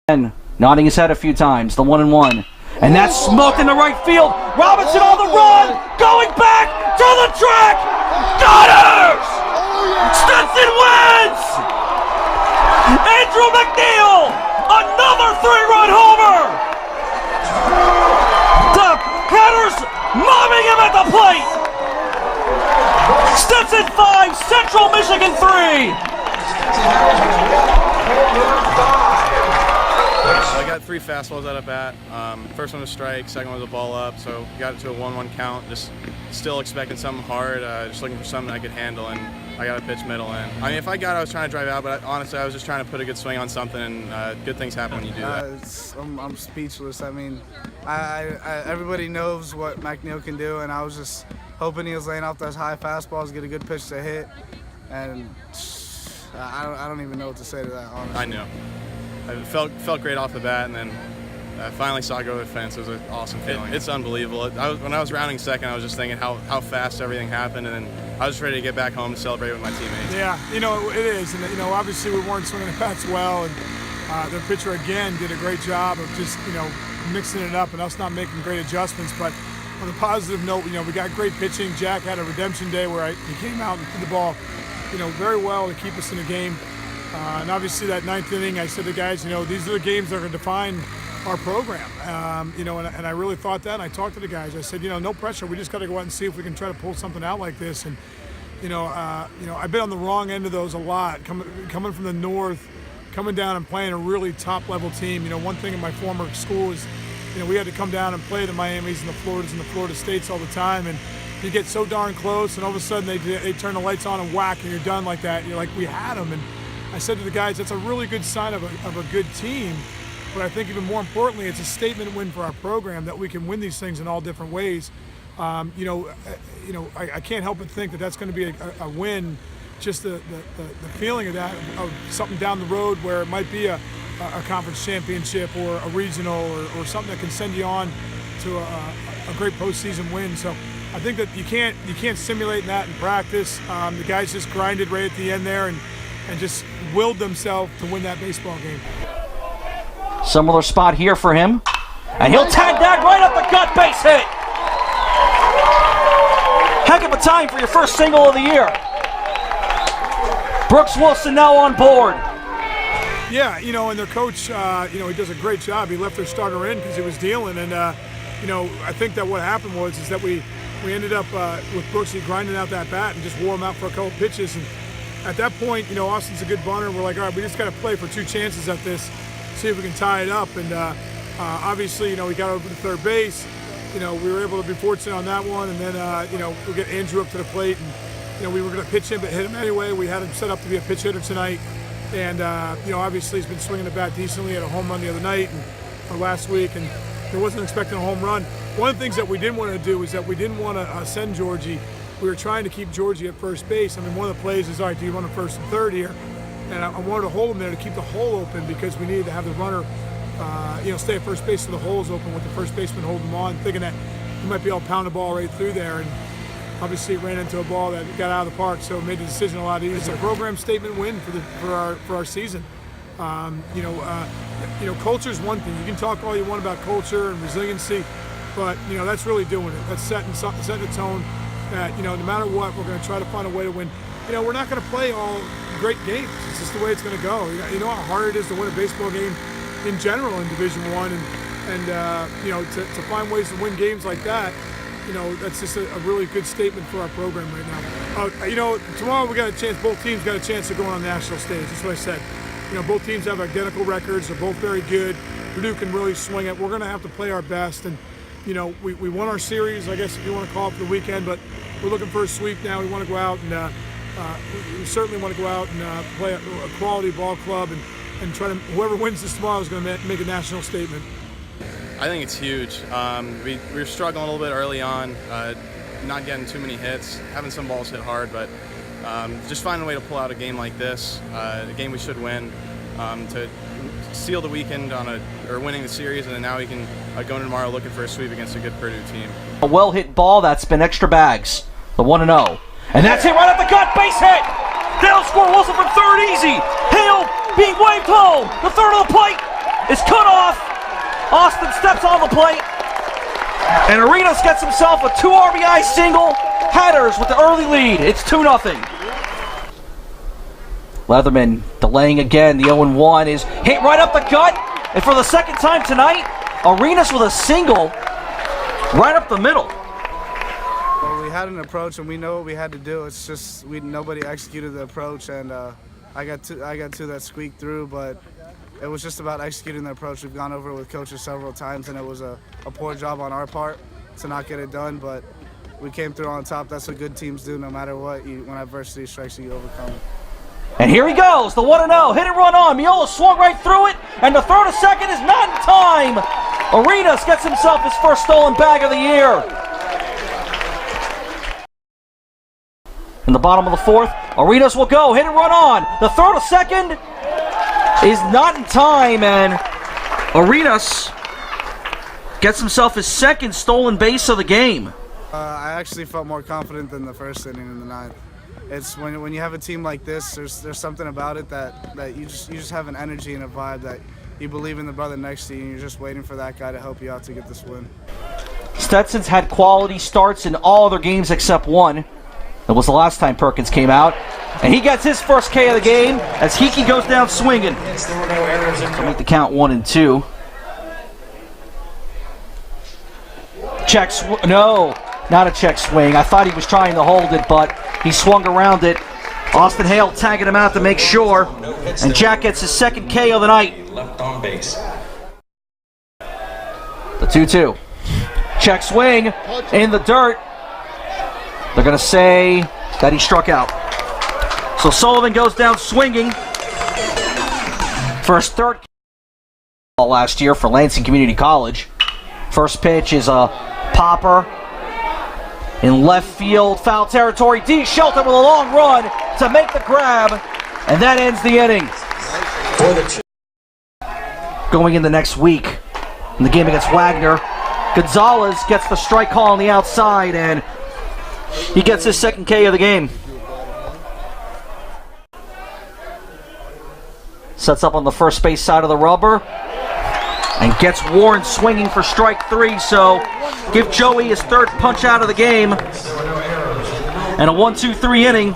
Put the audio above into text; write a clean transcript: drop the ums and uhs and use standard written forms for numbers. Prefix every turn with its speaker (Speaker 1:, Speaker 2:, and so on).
Speaker 1: And nodding his head a few times, the 1-1. And that's smoked into right field. Robinson on the run, going back to the track. Got it! Stetson wins! Andrew MacNeil, another 3-run homer! The Hatters mobbing him at the plate! Stetson 5, Central Michigan 3!
Speaker 2: I got 3 fastballs out of bat. First one was a strike, second one was a ball up, so got it to a 1-1 count. Just still expecting something hard, just looking for something I could handle, and I got a pitch middle in. I mean, if I got it, I was trying to drive out, but honestly, I was just trying to put a good swing on something, and good things happen when you do that.
Speaker 3: I'm speechless. I mean, everybody knows what MacNeil can do, and I was just hoping he was laying off those high fastballs, get a good pitch to hit, and I don't even know what to say to that, honestly.
Speaker 2: I know. I felt great off the bat, and then I finally saw it go to the fence. It was an awesome feeling. It's unbelievable. When I was rounding second, I was just thinking how fast everything happened, and then I was ready to get back home to celebrate with my teammates.
Speaker 4: Yeah, it is, and obviously we weren't swinging the bats well, and their pitcher again did a great job of just mixing it up and us not making great adjustments. But on a positive note, we got great pitching. Jack had a redemption day where he came out and threw the ball, very well to keep us in the game. And obviously that 9th inning, I said to the guys, these are the games that are going to define our program. And I really thought that, and I talked to the guys. I said, no pressure. We just got to go out and see if we can try to pull something out like this. And I've been on the wrong end of those a lot, coming from the north, coming down and playing a really top-level team. One thing in my former school is, we had to come down and play the Miamis and the Floridas and the Florida States all the time, and you get so darn close, and all of a sudden they turn the lights on and whack, and you're done like that. And you're like, we had them. And I said to the guys, that's a really good sign of a good team, but I think even more importantly, it's a statement win for our program that we can win these things in all different ways. I can't help but think that that's going to be a win. Just the feeling of that, of something down the road where it might be a conference championship or a regional or something that can send you on to a great postseason win. So I think that you can't simulate that in practice. The guys just grinded right at the end there and just willed themselves to win that baseball game.
Speaker 1: Similar spot here for him, and he'll tag that right up the gut, base hit. Heck of a time for your first single of the year. Brooks Wilson now on board.
Speaker 4: Yeah, and their coach, he does a great job. He left their starter in because he was dealing, and I think that what happened was that we ended up with Brooksy grinding out that bat and just wore him out for a couple pitches. And at that point, Austin's a good bunter. We're like, all right, we just got to play for 2 chances at this, see if we can tie it up. And obviously, we got over to third base. We were able to be fortunate on that one. And then, we'll get Andrew up to the plate. And, we were going to pitch him, but hit him anyway. We had him set up to be a pitch hitter tonight. And, obviously he's been swinging the bat decently. Had a home run the other night or last week. And he wasn't expecting a home run. One of the things that we didn't want to do is that we didn't want to send Georgie. We were trying to keep Georgie at first base. I mean, one of the plays is, all right, do you run to first and third here? And I wanted to hold him there to keep the hole open because we needed to have the runner, stay at first base so the hole's open with the first baseman holding him on, thinking that he might be able to pound the ball right through there. And obviously it ran into a ball that got out of the park, so it made the decision a lot easier. It's a program statement win for our season. Culture's one thing. You can talk all you want about culture and resiliency, but that's really doing it. That's setting a tone that no matter what, we're going to try to find a way to win. We're not going to play all great games. It's just the way it's going to go. You know how hard it is to win a baseball game in general in Division I, and to find ways to win games like that. That's just a really good statement for our program right now. Tomorrow we got a chance. Both teams got a chance to go on the national stage. That's what I said. Both teams have identical records. They're both very good. Purdue can really swing it. We're going to have to play our best, and we won our series, I guess, if you want to call it, for the weekend, but we're looking for a sweep now. We want to go out and we certainly want to go out and play a quality ball club and try to, whoever wins this tomorrow is going to make a national statement.
Speaker 2: I think it's huge. We were struggling a little bit early on, not getting too many hits, having some balls hit hard, but just finding a way to pull out a game like this, a game we should win, to seal the weekend or winning the series, and then now we can go into tomorrow looking for a sweep against a good Purdue team.
Speaker 1: A well-hit ball, that's been extra bags. The 1-0. And that's hit right up the gut, base hit! They'll score Wilson from third, easy! Hale being waved home, the third of the plate! is cut off. Austin steps on the plate. And Arenas gets himself a 2 RBI single. Hatters with the early lead. It's 2-0. Leatherman delaying again. The 0-1 is hit right up the gut. And for the second time tonight, Arenas with a single right up the middle.
Speaker 3: Well, we had an approach and we know what we had to do. It's just nobody executed the approach, and I got two that squeaked through, but it was just about executing the approach. We've gone over it with coaches several times, and it was a poor job on our part to not get it done, but we came through on top. That's what good teams do. No matter what, when adversity strikes you, overcome it.
Speaker 1: And here he goes, the 1-0. Hit and run on. Miola swung right through it, and the throw to second is not in time. Arenas gets himself his first stolen bag of the year. In the bottom of the fourth, Arenas will go. Hit and run on. The throw to second is not in time, and Arenas gets himself his second stolen base of the game.
Speaker 3: I actually felt more confident than the first inning in the ninth. It's when you have a team like this, there's something about it that you just have an energy and a vibe that you believe in the brother next to you, and you're just waiting for that guy to help you out to get this win.
Speaker 1: Stetson's had quality starts in all their games except one. That was the last time Perkins came out. And he gets his first K of the game as Hickey goes down swinging. To make the count 1-2. No, not a check swing. I thought he was trying to hold it, but he swung around it. Austin Hale tagging him out to make sure. And Jack gets his second K of the night.
Speaker 5: Left on base.
Speaker 1: The 2-2. Check swing in the dirt. They're going to say that he struck out. So Sullivan goes down swinging for his third last year for Lansing Community College. First pitch is a popper in left field, foul territory. D. Shelton with a long run to make the grab, and that ends the inning. Going into next week in the game against Wagner, Gonzalez gets the strike call on the outside, and he gets his second K of the game. Sets up on the first base side of the rubber and gets Warren swinging for strike 3. So give Joey his third punch out of the game. And a 1-2-3 inning.